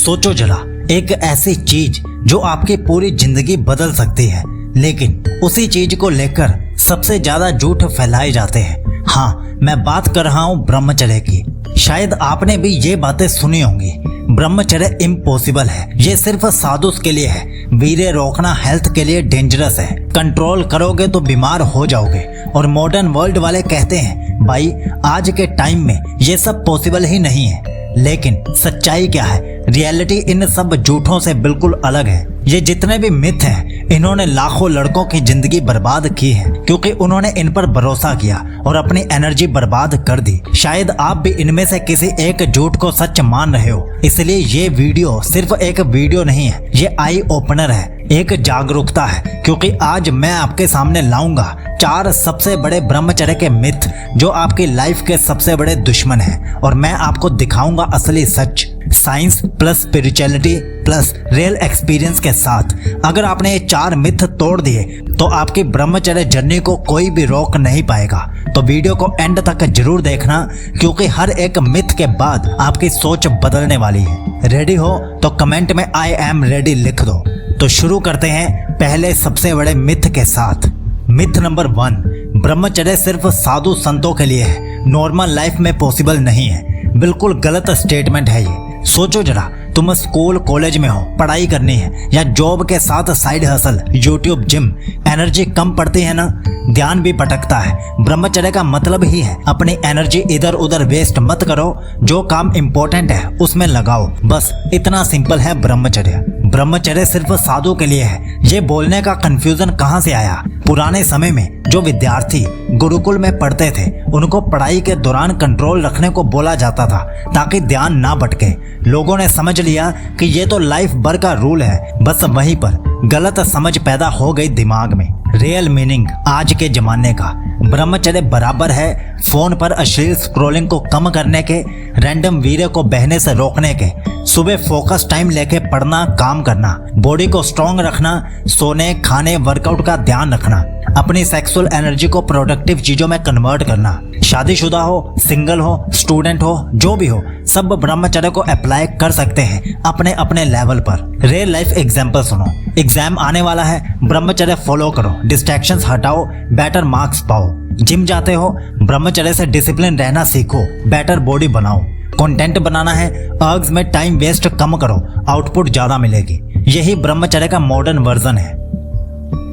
सोचो जरा, एक ऐसी चीज जो आपकी पूरी जिंदगी बदल सकती है, लेकिन उसी चीज को लेकर सबसे ज्यादा झूठ फैलाए जाते हैं। हाँ, मैं बात कर रहा हूँ ब्रह्मचर्य की। शायद आपने भी ये बातें सुनी होंगी। ब्रह्मचर्य इम्पॉसिबल है, ये सिर्फ साधु के लिए है। वीर्य रोकना हेल्थ के लिए डेंजरस है, कंट्रोल करोगे तो बीमार हो जाओगे। और मॉडर्न वर्ल्ड वाले कहते हैं भाई आज के टाइम में ये सब पॉसिबल ही नहीं है। लेकिन सच्चाई क्या है? रियलिटी इन सब झूठों से बिल्कुल अलग है। ये जितने भी मिथ हैं, इन्होंने लाखों लड़कों की जिंदगी बर्बाद की है, क्योंकि उन्होंने इन पर भरोसा किया और अपनी एनर्जी बर्बाद कर दी। शायद आप भी इनमें से किसी एक झूठ को सच मान रहे हो। इसलिए ये वीडियो सिर्फ एक वीडियो नहीं है, ये आई ओपनर है, एक जागरूकता है। क्योंकि आज मैं आपके सामने लाऊंगा 4 सबसे बड़े ब्रह्मचर्य के मिथ जो आपकी लाइफ के सबसे बड़े दुश्मन हैं, और मैं आपको दिखाऊंगा असली सच, science plus spirituality plus real experience के साथ। अगर आपने ये 4 मिथ तोड़ दिए तो आपकी ब्रह्मचर्य जर्नी को कोई भी रोक नहीं पाएगा। तो वीडियो को एंड तक जरूर देखना, क्योंकि हर एक मिथ के बाद आपकी सोच बदलने वाली है। रेडी हो तो कमेंट में आई एम रेडी लिख दो। तो शुरू करते हैं पहले सबसे बड़े मिथ के साथ। मिथ नंबर 1, ब्रह्मचर्य सिर्फ साधु संतों के लिए है, नॉर्मल लाइफ में पॉसिबल नहीं है। बिल्कुल गलत स्टेटमेंट है ये। सोचो जरा, तुम स्कूल कॉलेज में हो, पढ़ाई करनी है, या जॉब के साथ side hustle, YouTube, gym, energy कम पड़ती है ना, ध्यान भी भटकता है। ब्रह्मचर्य का मतलब ही है अपनी एनर्जी इधर उधर वेस्ट मत करो, जो काम इंपॉर्टेंट है उसमें लगाओ। बस इतना सिंपल है ब्रह्मचर्य। ब्रह्मचर्य सिर्फ साधु के लिए है, ये बोलने का कंफ्यूजन कहाँ से आया? पुराने समय में जो विद्यार्थी गुरुकुल में पढ़ते थे, उनको पढ़ाई के दौरान कंट्रोल रखने को बोला जाता था ताकि ध्यान ना भटके। लोगों ने समझ लिया कि ये तो लाइफ भर का रूल है। बस वहीं पर गलत समझ पैदा हो गई दिमाग में। रियल मीनिंग आज के जमाने का ब्रह्मचर्य बराबर है फोन पर अश्लील स्क्रॉलिंग को कम करने के, रैंडम वीर्य को बहने से रोकने के, सुबह फोकस टाइम लेके पढ़ना, काम करना, बॉडी को स्ट्रॉन्ग रखना, सोने, खाने, वर्कआउट का ध्यान रखना, अपनी सेक्सुअल एनर्जी को प्रोडक्टिव चीजों में कन्वर्ट करना। शादीशुदा हो, सिंगल हो, स्टूडेंट हो, जो भी हो, सब ब्रह्मचर्य को अप्लाई कर सकते हैं अपने अपने लेवल पर। रियल लाइफ एग्जाम्पल सुनो। एग्जाम आने वाला है, ब्रह्मचर्य फॉलो करो, डिस्ट्रैक्शंस हटाओ, बेटर मार्क्स पाओ। जिम जाते हो, ब्रह्मचर्य से डिसिप्लिन रहना सीखो, बेटर बॉडी बनाओ। कंटेंट बनाना है, अर्ग्स में टाइम वेस्ट कम करो, आउटपुट ज्यादा मिलेगी। यही ब्रह्मचर्य का मॉडर्न वर्जन है।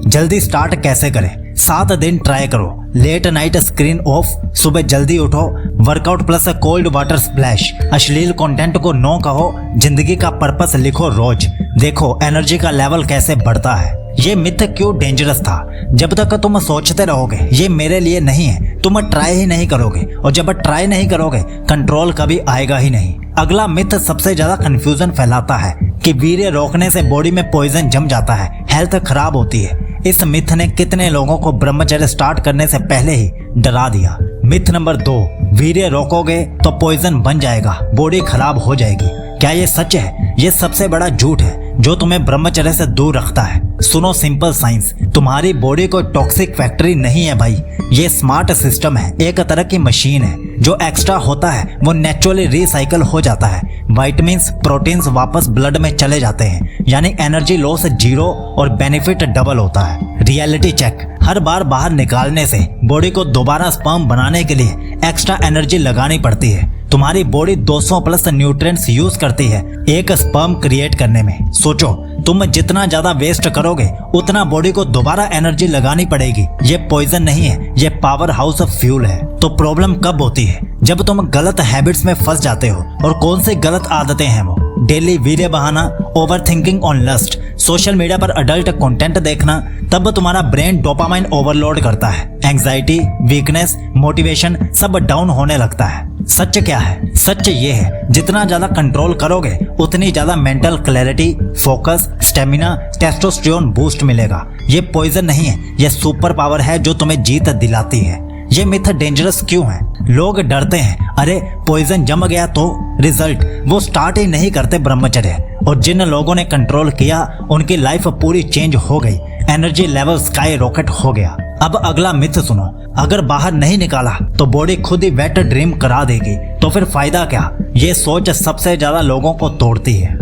जल्दी स्टार्ट कैसे करें? 7 दिन ट्राई करो। लेट नाइट स्क्रीन ऑफ, सुबह जल्दी उठो, workout plus cold water splash, अश्लील कंटेंट को नो कहो, जिंदगी का पर्पस लिखो रोज। देखो एनर्जी का लेवल कैसे बढ़ता है। ये मिथ क्यों डेंजरस था? जब तक तुम सोचते रहोगे ये मेरे लिए नहीं है, तुम ट्राई ही नहीं करोगे, और जब ट्राई नहीं करोगे कंट्रोल कभी आएगा ही नहीं। अगला मिथ सबसे ज्यादा कंफ्यूजन फैलाता है कि वीर्य रोकने से बॉडी में पॉइजन जम जाता है, हेल्थ खराब होती है। इस मिथ ने कितने लोगों को ब्रह्मचर्य स्टार्ट करने से पहले ही डरा दिया। मिथ नंबर 2, वीर्य रोकोगे तो पॉइजन बन जाएगा, बॉडी खराब हो जाएगी। क्या ये सच है? ये सबसे बड़ा झूठ है जो तुम्हें ब्रह्मचर्य से दूर रखता है। सुनो सिंपल साइंस, तुम्हारी बॉडी कोई टॉक्सिक फैक्ट्री नहीं है भाई, ये स्मार्ट सिस्टम है, एक तरह की मशीन है। जो एक्स्ट्रा होता है वो नेचुरली रिसाइकल हो जाता है, विटामिन्स, प्रोटीन्स वापस ब्लड में चले जाते हैं, यानी एनर्जी लॉस 0 और बेनिफिट डबल होता है। रियलिटी चेक, हर बार बाहर निकालने से बॉडी को दोबारा स्पर्म बनाने के लिए एक्स्ट्रा एनर्जी लगानी पड़ती है। तुम्हारी बॉडी 200 प्लस न्यूट्रिएंट्स यूज करती है एक स्पर्म क्रिएट करने में। सोचो तुम जितना ज्यादा वेस्ट करोगे उतना बॉडी को दोबारा एनर्जी लगानी पड़ेगी। ये पॉइजन नहीं है, ये पावर हाउस ऑफ फ्यूल है। तो प्रॉब्लम कब होती है? जब तुम गलत हैबिट्स में फंस जाते हो। और कौन सी गलत आदतें हैं वो? डेली वीर्य बहाना, over thinking on lust, social media पर अडल्ट कंटेंट देखना। तब तुम्हारा ब्रेन डोपामाइन ओवरलोड करता है, एंजाइटी, वीकनेस, मोटिवेशन सब डाउन होने लगता है। सच क्या है? सच ये है, जितना ज्यादा कंट्रोल करोगे उतनी ज्यादा mental clarity, focus, stamina, testosterone boost मिलेगा। ये पॉइजन नहीं है, ये सुपर पावर है जो तुम्हें जीत दिलाती है। ये मिथ डेंजरस क्यों है? लोग डरते हैं, अरे पॉइजन जम गया तो रिजल्ट, वो स्टार्ट ही नहीं करते ब्रह्मचर्य। और जिन लोगों ने कंट्रोल किया उनकी लाइफ पूरी चेंज हो गई, एनर्जी लेवल स्काई रॉकेट हो गया। अब अगला मिथ सुनो, अगर बाहर नहीं निकाला तो बॉडी खुद ही वेट ड्रीम करा देगी, तो फिर फायदा क्या? ये सोच सबसे ज्यादा लोगों को तोड़ती है।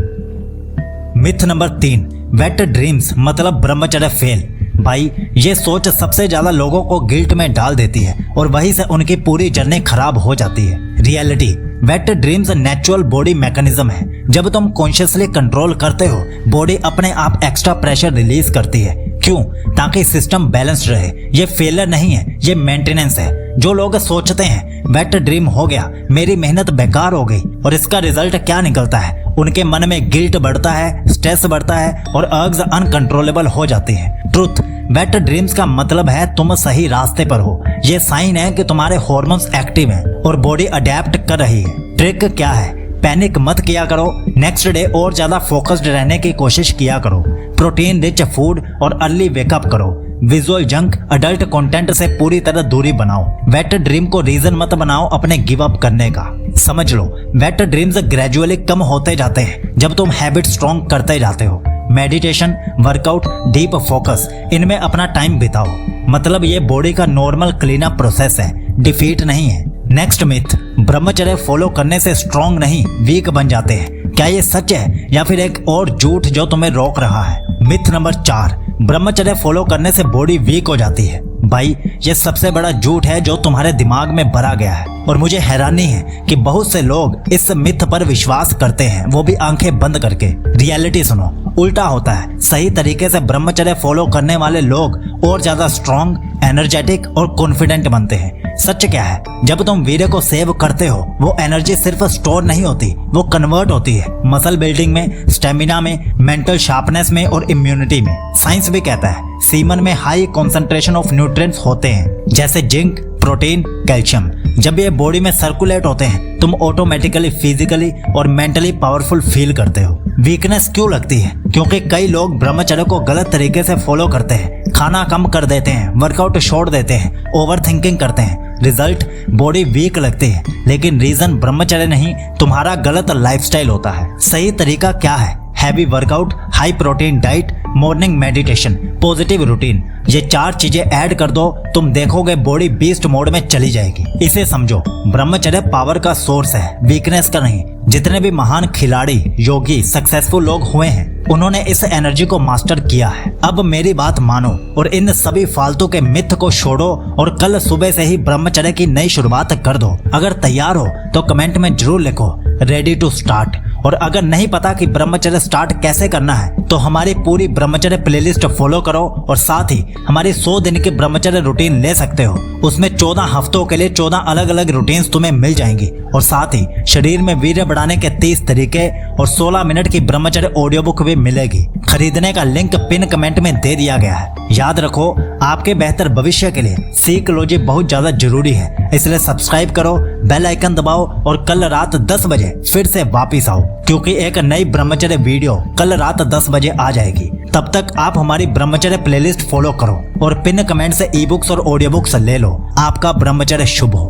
मिथ नंबर 3, वेट ड्रीम्स मतलब ब्रह्मचर्य फेल। भाई ये सोच सबसे ज्यादा लोगों को गिल्ट में डाल देती है और वहीं से उनकी पूरी जर्नी खराब हो जाती है। Reality, wet dreams natural body mechanism है। जब तुम कॉन्शियसली कंट्रोल करते हो, बॉडी अपने आप एक्स्ट्रा प्रेशर रिलीज करती है। क्यों? ताकि सिस्टम बैलेंस्ड रहे। ये फेलियर नहीं है, ये मेंटेनेंस है। जो लोग सोचते हैं वेट ड्रीम हो गया, मेरी मेहनत बेकार हो गई, और इसका रिजल्ट क्या निकलता है, उनके मन में गिल्ट बढ़ता है, स्ट्रेस बढ़ता है और अर्ग्स अनकंट्रोलेबल हो जाती है। ट्रुथ, वेट ड्रीम्स का मतलब है तुम सही रास्ते पर हो। ये साइन है कि तुम्हारे हार्मोन्स एक्टिव हैं और बॉडी अडेप्ट कर रही है। ट्रिक क्या है? पैनिक मत किया करो, नेक्स्ट डे और ज्यादा फोकस्ड रहने की कोशिश किया करो। प्रोटीन रिच फूड और अर्ली वेकअप करो। विजुअल जंक, अडल्ट कंटेंट से पूरी तरह दूरी बनाओ। वेट ड्रीम को रीजन मत बनाओ अपने गिव अप करने का। समझ लो, वेट ड्रीम्स ग्रेजुअली कम होते जाते हैं जब तुम हैबिट स्ट्रॉन्ग करते जाते हो। मेडिटेशन, वर्कआउट, डीप फोकस, इनमें अपना टाइम बिताओ। मतलब ये बॉडी का नॉर्मल क्लीन अप प्रोसेस है, डिफीट नहीं है। नेक्स्ट मिथ, ब्रह्मचर्य फॉलो करने से स्ट्रॉन्ग नहीं वीक बन जाते हैं। क्या ये सच है या फिर एक और झूठ जो तुम्हें रोक रहा है? मिथ नंबर 4, ब्रह्मचर्य फॉलो करने से बॉडी वीक हो जाती है। भाई ये सबसे बड़ा झूठ है जो तुम्हारे दिमाग में भरा गया है, और मुझे हैरानी है कि बहुत से लोग इस मिथ पर विश्वास करते हैं, वो भी आंखें बंद करके। रियलिटी सुनो, उल्टा होता है। सही तरीके से ब्रह्मचर्य फॉलो करने वाले लोग और ज्यादा स्ट्रॉन्ग, एनर्जेटिक और कॉन्फिडेंट बनते हैं। सच क्या है? जब तुम वीर्य को सेव करते हो, वो एनर्जी सिर्फ स्टोर नहीं होती, वो कन्वर्ट होती है मसल बिल्डिंग में, स्टेमिना में, मेंटल शार्पनेस में और इम्यूनिटी में। साइंस भी कहता है सीमन में हाई कॉन्सेंट्रेशन ऑफ न्यूट्रिएंट्स होते हैं, जैसे जिंक, प्रोटीन, कैल्शियम। जब ये बॉडी में सर्कुलेट होते हैं, तुम ऑटोमेटिकली फिजिकली और मेंटली पावरफुल फील करते हो। वीकनेस क्यों लगती है? क्योंकि कई लोग ब्रह्मचर्य को गलत तरीके से फॉलो करते हैं। खाना कम कर देते हैं, वर्कआउट छोड़ देते हैं, ओवर थिंकिंग करते हैं। रिजल्ट, बॉडी वीक लगती है, लेकिन रीजन ब्रह्मचर्य नहीं, तुम्हारा गलत लाइफस्टाइल होता है। सही तरीका क्या है? Heavy workout, high protein diet, morning meditation, positive routine. ये 4 चीजें ऐड कर दो, तुम देखोगे बॉडी बीस्ट मोड में चली जाएगी। इसे समझो, ब्रह्मचर्य पावर का सोर्स है, वीकनेस का नहीं। जितने भी महान खिलाड़ी, योगी, सक्सेसफुल लोग हुए हैं, उन्होंने इस एनर्जी को मास्टर किया है। अब मेरी बात मानो और इन सभी फालतू के मिथ को छोड़ो और कल सुबह से ही ब्रह्मचर्य की नई शुरुआत कर दो। अगर तैयार हो तो कमेंट में जरूर लिखो रेडी टू स्टार्ट। और अगर नहीं पता कि ब्रह्मचर्य स्टार्ट कैसे करना है, तो हमारी पूरी ब्रह्मचर्य प्लेलिस्ट फॉलो करो और साथ ही हमारी 100 दिन की ब्रह्मचर्य रूटीन ले सकते हो। उसमें 14 हफ्तों के लिए 14 अलग अलग रूटीन्स तुम्हें मिल जाएंगी, और साथ ही शरीर में वीर्य बढ़ाने के 30 तरीके और 16 मिनट की ब्रह्मचर्य ऑडियो बुक भी मिलेगी। खरीदने का लिंक पिन कमेंट में दे दिया गया है। याद रखो, आपके बेहतर भविष्य के लिए साइकोलॉजी बहुत ज्यादा जरूरी है, इसलिए सब्सक्राइब करो, बेल आइकन दबाओ और कल रात 10 बजे फिर से वापिस आओ, क्योंकि एक नई ब्रह्मचर्य वीडियो कल रात 10 बजे आ जाएगी। तब तक आप हमारी ब्रह्मचर्य प्लेलिस्ट फॉलो करो और पिन कमेंट से ई बुक्स और ऑडियो बुक्स ले लो। आपका ब्रह्मचर्य शुभ हो।